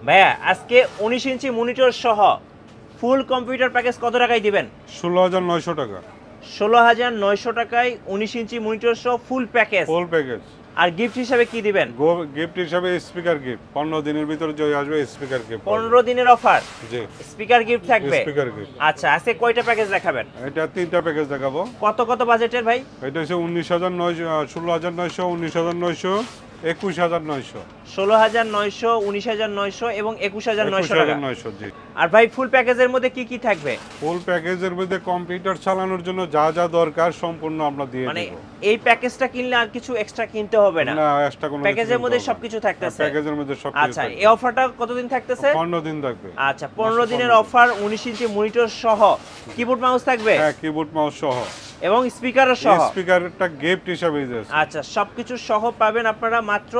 ভাইয়া আজকে 19 inch monitor সহ ফুল কম্পিউটার প্যাকেজ কত টাকায় দিবেন? 16,900 টাকা। 16,900 টাকায় 19 ইঞ্চি মনিটর সহ ফুল প্যাকেজ। Full package. আর গিফট হিসাবে কি দিবেন? গিফট হিসাবে স্পিকার গিফট। 15 দিনের ভিতরে যে আসবে স্পিকার গিফট। 15 দিনের অফার। জি। স্পিকার গিফট থাকবে। Speaker gift. আচ্ছা, আজকে কয়টা প্যাকেজ দেখাবেন? এটা 3টা প্যাকেজ দেখাবো। কত বাজেটের ভাই? এটা হচ্ছে 19,900, 16,900, 19,900, 21,900। 16,900, 19,900 এবং 21,900 টাকা। 21,900 জি। আর ভাই ফুল প্যাকেজের মধ্যে কি কি থাকবে? ফুল প্যাকেজের মধ্যে কম্পিউটার চালানোর জন্য যা যা দরকার সম্পূর্ণ আমরা দিয়ে দেব। মানে এই প্যাকেজটা কিনলে আর কিছু এক্সট্রা কিনতে হবে না? না, এক্সট্রা কোনো প্যাকেজের মধ্যে সবকিছু থাকতেছে। প্যাকেজের মধ্যে সবকিছু। আচ্ছা, এই অফারটা কতদিন থাকতেছে? 15 দিন থাকবে। আচ্ছা, 15 দিনের অফার, 19 ইঞ্চি মনিটর সহ কিবোর্ড মাউস থাকবে? হ্যাঁ, কিবোর্ড মাউস সহ এবং স্পিকারও সহ। স্পিকারটা গিফট হিসাবে দিয়েছে। আচ্ছা, সবকিছু সহ পাবেন আপনারা মাত্র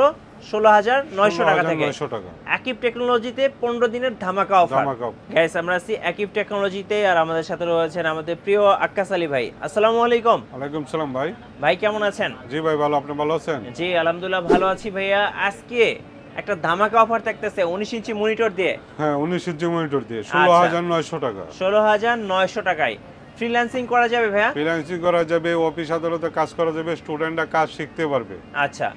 16,900 টাকা থেকে। 16,900 টাকা। আকিব টেকনোলজিতে 15 দিনের ধামাকা অফার। গাইস, আমরা আছি আকিব টেকনোলজিতে, আর আমাদের সাথে রয়েছেন আমাদের প্রিয় আক্কাস আলী ভাই। আসসালামু আলাইকুম। ওয়ালাইকুম সালাম ভাই। ভাই কেমন আছেন? জি ভাই ভালো, আপনি ভালো আছেন? জি আলহামদুলিল্লাহ ভালো আছি ভাইয়া। আজকে একটা ধামাকা অফার থাকতেছে 19 ইঞ্চি মনিটর দিয়ে। হ্যাঁ, 19 ইঞ্চি মনিটর দিয়ে 16,900 টাকা। 16,900 টাকায় ফ্রিল্যান্সিং করা যাবে ভাইয়া? ফ্রিল্যান্সিং করা যাবে, অফিস আদালতে কাজ করা যাবে, স্টুডেন্টরা কাজ শিখতে পারবে। আচ্ছা,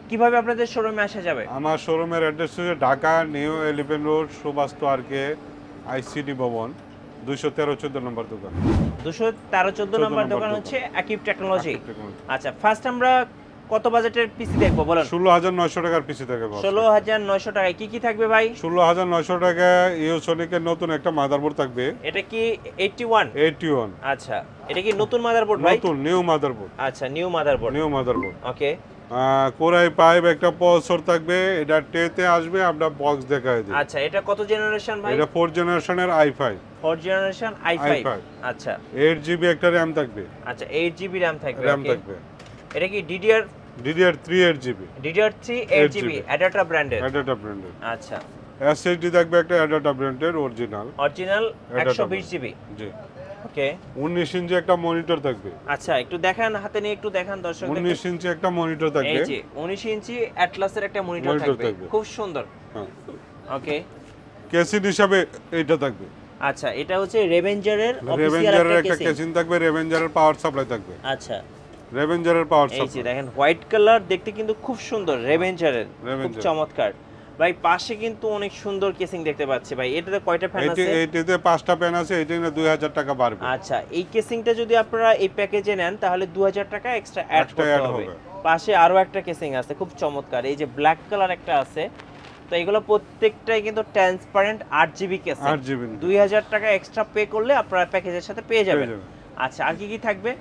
কিভাবে আপনাদের শোরুমে আসা যাবে? আমার শোরুমের অ্যাড্রেস হচ্ছে Dhaka new Elephant Road, Subhash RK ICD Bhaban, 213-14 নম্বর দোকান। 213-14 নম্বর দোকান হচ্ছে আকিব টেকনোলজি। আচ্ছা, ফার্স্ট আমরা কত বাজেটের পিসি দেখবো বলেন? 16,900 টাকার পিসি থাকে। 16,900 টাকায় কি কি থাকবে ভাই? 16,900 টাকা ইউসোনিকের নতুন একটা মাদারবোর্ড থাকবে। এটা কি 81? আচ্ছা, এটা কি নতুন মাদারবোর্ড ভাই? নতুন নিউ মাদারবোর্ড। আচ্ছা, নিউ মাদারবোর্ড। ওকে। কোরাই 5 একটা প্রসেসর থাকবে, এটা টেতে আসবে, আমরা বক্স দেখাই দিই। আচ্ছা, এটা কত জেনারেশন ভাই? এটা 4 জেনারেশনের i5। 4 generation i5। আচ্ছা, 8GB একটা RAM থাকবে। আচ্ছা, 8GB RAM থাকবে। এটা কি DDR3 8GB। DDR3 8GB অ্যাডাটা ব্র্যান্ডের। আচ্ছা, SSD থাকবে একটা অ্যাডাটা ব্র্যান্ডের অরিজিনাল 120GB। জি। ওকে। 19 ইঞ্চি একটা মনিটর থাকবে। আচ্ছা, একটু দেখান, হাতে নিয়ে একটু দেখান দর্শক। 19 ইঞ্চি একটা মনিটর থাকবে। এই যে 19 ইঞ্চি অ্যাটলাসের একটা মনিটর থাকবে, খুব সুন্দর। হ্যাঁ। ওকে। কেসিন হিসাবে এটা থাকবে। আচ্ছা, এটা হচ্ছে রেভেঞ্জারের অফিশিয়াল একটা কেসিন থাকবে, রেভেঞ্জারের পাওয়ার সাপ্লাই থাকবে। আচ্ছা, রেভেঞ্জারের পাওয়ার সাপ্লাই। এই যে দেখেন, হোয়াইট কালার, দেখতে কিন্তু খুব সুন্দর, রেভেঞ্জারের, খুব চমৎকার ভাই। পাশে কিন্তু অনেক সুন্দর কেসিং দেখতে পাচ্ছি ভাই। এটাতে কয়টা ফ্যান আছে? এইটাতে 5টা ফ্যান আছে, এইটা নিয়ে 2000 টাকা বাড়বে। আচ্ছা, এই কেসিংটা যদি আপনারা এই প্যাকেজে নেন তাহলে 2000 টাকা এক্সট্রা অ্যাড করতে হবে। পাশে আরো একটা কেসিং আছে, খুব চমৎকার। এই যে ব্ল্যাক কালার একটা আছে। তো এগুলো প্রত্যেকটাই কিন্তু ট্রান্সপারেন্ট 8GB কেসিং। 2000 টাকা এক্সট্রা পে করলে আপনারা প্যাকেজের সাথে পেয়ে যাবেন। আচ্ছা, আর কি কি থাকবে?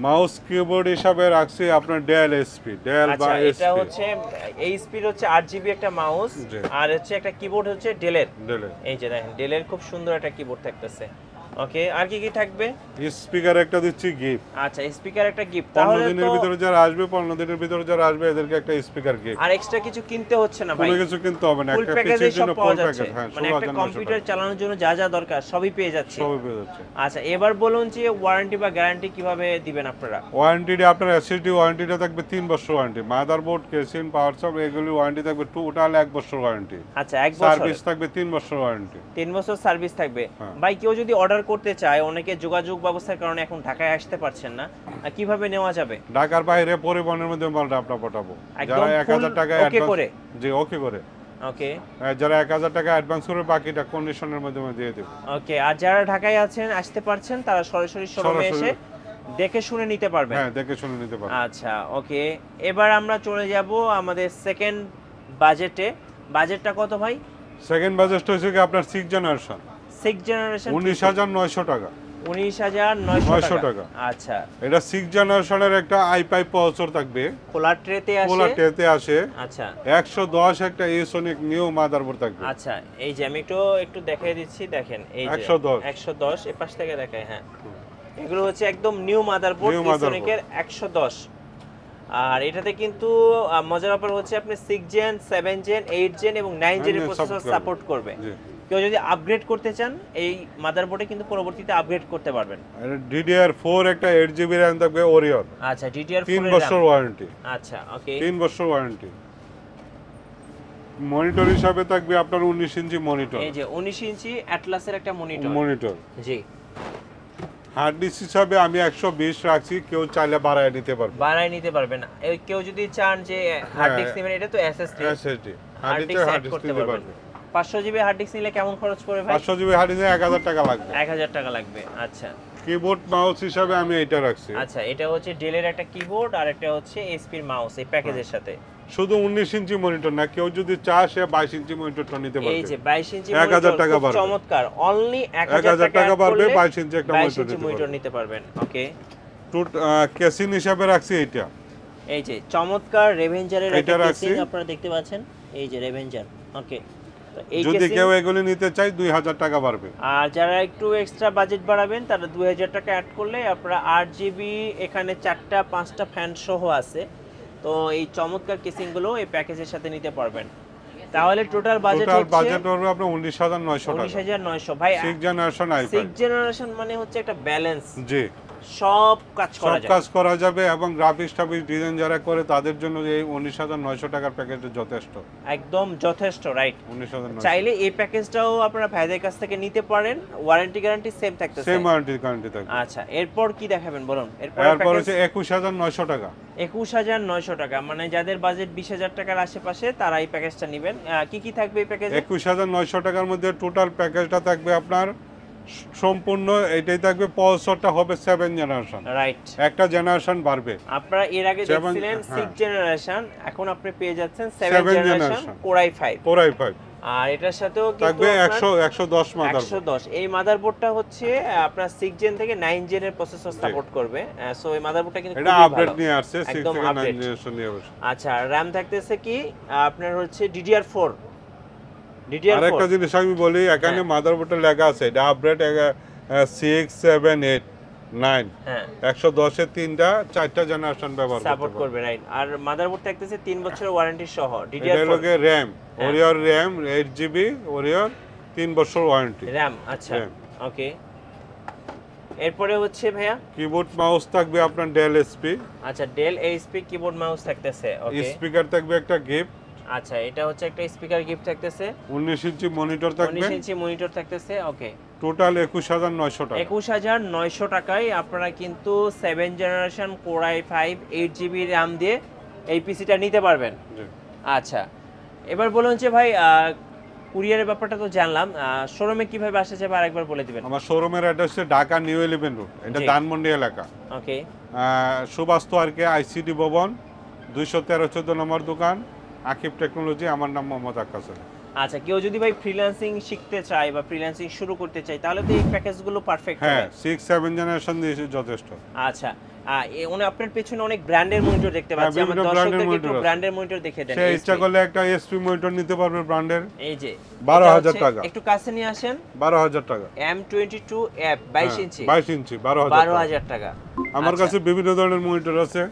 মাউস কিবোর্ড হিসাবে রাখছি আপনার ডেল এসপি, ডেল বা এসপি। এটা হচ্ছে এই স্পিড হচ্ছে 8GB একটা মাউস, আর হচ্ছে একটা কিবোর্ড হচ্ছে ডেলের। এই যে দেখেন, ডেলের খুব সুন্দর একটা কিবোর্ড থাকতেছে। ওকে, আর কি কি থাকবে? স্পিকার একটা দিচ্ছি গিফট। আচ্ছা, স্পিকার একটা গিফট। 15 দিনের ভিতরে যারা আসবে, 15 দিনের ভিতরে যারা আসবে এদেরকে একটা স্পিকার গিফট। আর এক্সট্রা কিছু কিনতে হচ্ছে না ভাই? কোনো কিছু কিনতে হবে না, একটা প্যাকেজের জন্য ফুল প্যাকেজ। হ্যাঁ, মানে একটা কম্পিউটার চালানোর জন্য যা যা দরকার সবই পেয়ে যাচ্ছে। আচ্ছা, এবার বলুন যে ওয়ারেন্টি বা গ্যারান্টি কিভাবে দিবেন আপনারা? ওয়ারেন্টিটা আপনার এসএসডি ওয়ারেন্টিটা থাকবে 3 বছর warranty, motherboard, casing, power supply এগুলি ওয়ারেন্টি থাকবে টোটাল 1 বছর ওয়ারেন্টি। আচ্ছা, 1 বছর সার্ভিস থাকবে, 3 বছর ওয়ারেন্টি। 3 বছর সার্ভিস থাকবে। ভাই, কেউ যদি অর্ডার করতে চায়, অনেকে যোগাযোগ ব্যবস্থার কারণে এখন ঢাকায় আসতে পারছেন না, কিভাবে নেওয়া যাবে? ঢাকার বাইরে পরিবহনের মধ্যে মালটা আপনারা পাঠাবো। যারা 1000 টাকা ওকে করে। জি, ওকে করে। ওকে। যারা 1000 টাকা অ্যাডভান্স করে, বাকিটা কন্ডিশনের মাধ্যমে দিয়ে দেব। ওকে। আর যারা ঢাকায় আছেন, আসতে পারছেন, তারা সরাসরি শোরুমে এসে দেখে শুনে নিতে পারবেন। হ্যাঁ, দেখে শুনে নিতে পারবেন। আচ্ছা, ওকে। এবার আমরা চলে যাব আমাদের সেকেন্ড বাজেটটা কত ভাই? সেকেন্ড বাজেটটা হচ্ছে কি আপনার 6 জেনারেশন। 19,900 টাকা। 19,900 টাকা। আচ্ছা, এটা 6 জেনারেশনের একটা i5 প্রসেসর থাকবে, খোলা ট্রেতে আসে। আচ্ছা, 110 একটা ইউসোনিক নিউ মাদারবোর্ড থাকবে। আচ্ছা, এই যে আমি একটু দেখাই দিচ্ছি, দেখেন এই যে 110 এই পাশ থেকে দেখাই। হ্যাঁ, এগুলো হচ্ছে একদম নিউ মাদারবোর্ড, ইউসোনিকের 110। আর এটাতে কিন্তু মজার ব্যাপার হচ্ছে আপনি 6 জেন, 7 জেন, 8 জেন এবং 9 জেনের প্রসেসর সাপোর্ট করবে। কেউ যদি আপগ্রেড করতে চান, এই মাদারবোর্ডে কিন্তু পরবর্তীতে আপগ্রেড করতে পারবেন। DDR4 একটা 8GB RAM থাকবে ওরিয়ন। আচ্ছা, DDR4 3 বছর ওয়ারেন্টি। আচ্ছা, ওকে। 3 বছর ওয়ারেন্টি। মনিটর হিসাবে থাকবে আপনার 19 ইঞ্চি মনিটর। এই যে 19 ইঞ্চি অ্যাটলাসের একটা মনিটর। জি। হার্ড ডিস্ক হিসাবে আমি 120 রাখছি, কেউ চাইলে বাড়ায় নিতে পারবে। বাড়ায় নিতে পারবেন। কেউ যদি চান যে হার্ড ডিস্ক নেবেন, এটা তো এসএসডি। হার্ড ডিস্ক নিতে পারবে। 500 জিবি হার্ড ডিস্ক নিলে কেমন খরচ পড়বে ভাই? 500 জিবি হার্ড ডিস্কে 1000 টাকা লাগবে। 1000 টাকা লাগবে। আচ্ছা। কিবোর্ড মাউস হিসাবে আমি এটা রাখছি। আচ্ছা, এটা হচ্ছে ডেলের একটা কিবোর্ড আর একটা হচ্ছে এসপির মাউস এই প্যাকেজের সাথে। শুধু 19 ইঞ্চি মনিটর না, কেউ যদি চায় সে 22 ইঞ্চি মনিটরটা নিতে পারবে। এই যে 22 ইঞ্চি 1000 টাকা মনিটর, চমৎকার। অনলি 1000 টাকা পারবে 22 ইঞ্চি একটা মনিটর নিতে পারবেন। ওকে। কেসিং হিসাবে রাখছি এটা। এই যে চমৎকার রেভেঞ্জারের একটা কেসিং আপনারা দেখতে পাচ্ছেন। এই যে রেভেঞ্জার। ওকে। যদি কেউ এগুলি নিতে চায় 2000 টাকা পারবে। আর যারা একটু এক্সট্রা বাজেট বাড়াবেন তারা 2000 টাকা অ্যাড করলে আপনারা 8 জিবি, এখানে 4টা 5টা ফ্যান সহ আছে। তো এই চমৎকার কেসিং গুলো এই প্যাকেজের সাথে নিতে পারবেন। তাহলে টোটাল বাজেট হবে আপনার 19900 টাকা। 19900 ভাই। 6 জেনারেশন i5। 6 জেনারেশন মানে হচ্ছে একটা ব্যালেন্স। জি। সব কাজ করা যাবে এবং গ্রাফিক্স ডিজাইন যারা করে তাদের জন্য এই 19900 টাকার প্যাকেজটা যথেষ্ট। একদম যথেষ্ট, রাইট। 19900। চাইলে এই প্যাকেজটাও আপনারা ভাইদের কাছ থেকে নিতে পারেন। ওয়ারেন্টি গ্যারান্টি সেম থাকতেছে। সেম ওয়ারেন্টি গ্যারান্টি থাকবে। আচ্ছা, এরপর কি দেখাবেন বলুন? এরপর হচ্ছে 21900 টাকা। 21900 টাকা মানে যাদের বাজেট 20000 টাকার আশেপাশে তারা এই প্যাকেজটা নেবেন। কি কি থাকবে এই প্যাকেজে? 21900 টাকার মধ্যে টোটাল প্যাকেজটা থাকবে আপনার সম্পূর্ণ এটাই থাকবে। প্রসেসরটা হবে 7 জেনারেশন। রাইট। একটা জেনারেশন বাড়বে। আপনারা এর আগে দেখছিলেন 6 জেনারেশন, এখন আপনি পেয়ে যাচ্ছেন 7 জেনারেশন Core i5। আর এটার সাথেও থাকবে 110 মাদারবোর্ড। 110। এই মাদারবোর্ডটা হচ্ছে আপনার 6 জেন থেকে 9 জেনের প্রসেসর সাপোর্ট করবে। সো এই মাদারবোর্ডটা কিন্তু এটা আপডেট নিয়ে আসছে 6 থেকে 9 জেনারেশন নিয়ে আসছে। আচ্ছা, RAM থাকতেছে কি আপনার হচ্ছে DDR4। আরেকটা জিনিস আমি বলি, এখানে মাদারবোর্ডে লেখা আছে এটা আপডেট 6 7 8 9। হ্যাঁ, 110 এর 3টা 4টা জেনারেশন ব্যবহার সাপোর্ট করবে, রাইট। আর মাদারবোর্ড থাকতেছে 3 বছরের ওয়ারেন্টি সহ। DDR4 এর RAM, warrior RAM 8GB, warrior 3 বছর ওয়ারেন্টি RAM। আচ্ছা, ওকে। এরপরে হচ্ছে ভাইয়া কিবোর্ড মাউস থাকবে আপনার ডেল SP। আচ্ছা, ডেল SP কিবোর্ড মাউস থাকতেছে। ওকে। স্পিকার থাকবে একটা গিফট। আচ্ছা, এটা হচ্ছে একটা স্পিকার গিফট থাকতেছে। 19 ইঞ্চি মনিটর থাকবে। 19 ইঞ্চি মনিটর থাকতেছে। ওকে। টোটাল 21900 টাকা। 21900 টাকায় আপনারা কিন্তু 7 generation Core i5 8GB RAM দিয়ে এই পিসিটা নিতে পারবেন। জি। আচ্ছা, এবার বলুন যে ভাই কুরিয়ারের ব্যাপারটা তো জানলাম, শোরুমে কিভাবে আসা যাবে আরেকবার বলে দিবেন। আমার শোরুমের অ্যাড্রেস হচ্ছে ঢাকা নিউ 11 রোড, এটা ধানমন্ডি এলাকা। ওকে। সুবাস্তু আরকে আইসিডি ভবন 213-14 নম্বর দোকান, আকিব টেকনোলজি। আমার নাম মোহাম্মদ আক্কাস। আচ্ছা, কেউ যদি ভাই ফ্রিল্যান্সিং শিখতে চায় বা ফ্রিল্যান্সিং শুরু করতে চায় তাহলে তো এই প্যাকেজগুলো পারফেক্ট হবে। হ্যাঁ, 6 7 জেনারেশন দিয়ে যথেষ্ট। আচ্ছা, আপনার পেছনে অনেক ব্র্যান্ডের মনিটর দেখতে পাচ্ছি। আমরা দর্শকদেরকে একটু ব্র্যান্ডের মনিটর দেখিয়ে দেন। সে ইচ্ছা করলে একটা এসপি মনিটর নিতে পারবে ব্র্যান্ডের। এই যে 12000 টাকা। একটু কাছে নিয়ে আসেন। 12000 টাকা। M22F 22 ইঞ্চি। 22 ইঞ্চি 12000 টাকা। আমার কাছে বিভিন্ন ধরনের মনিটর আছে।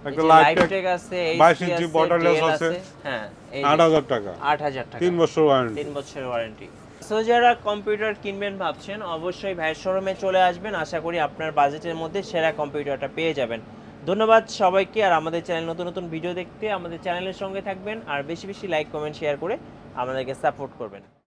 একটা লাইভটেক আছে, 22 ইঞ্চি বর্ডারলেস আছে। হ্যাঁ, 8000 টাকা। 8000 টাকা। 3 বছর ওয়ারেন্টি। 3 বছরের ওয়ারেন্টি। সো যারা কম্পিউটার কিনবেন ভাবছেন অবশ্যই ভাইয়ের শোরুমে চলে আসবেন। আশা করি আপনার বাজেটের মধ্যে সেরা কম্পিউটারটা পেয়ে যাবেন। ধন্যবাদ সবাইকে। আর আমাদের চ্যানেল নতুন নতুন ভিডিও দেখতে আমাদের চ্যানেলের সঙ্গে থাকবেন আর বেশি বেশি লাইক কমেন্ট শেয়ার করে আমাদেরকে সাপোর্ট করবেন।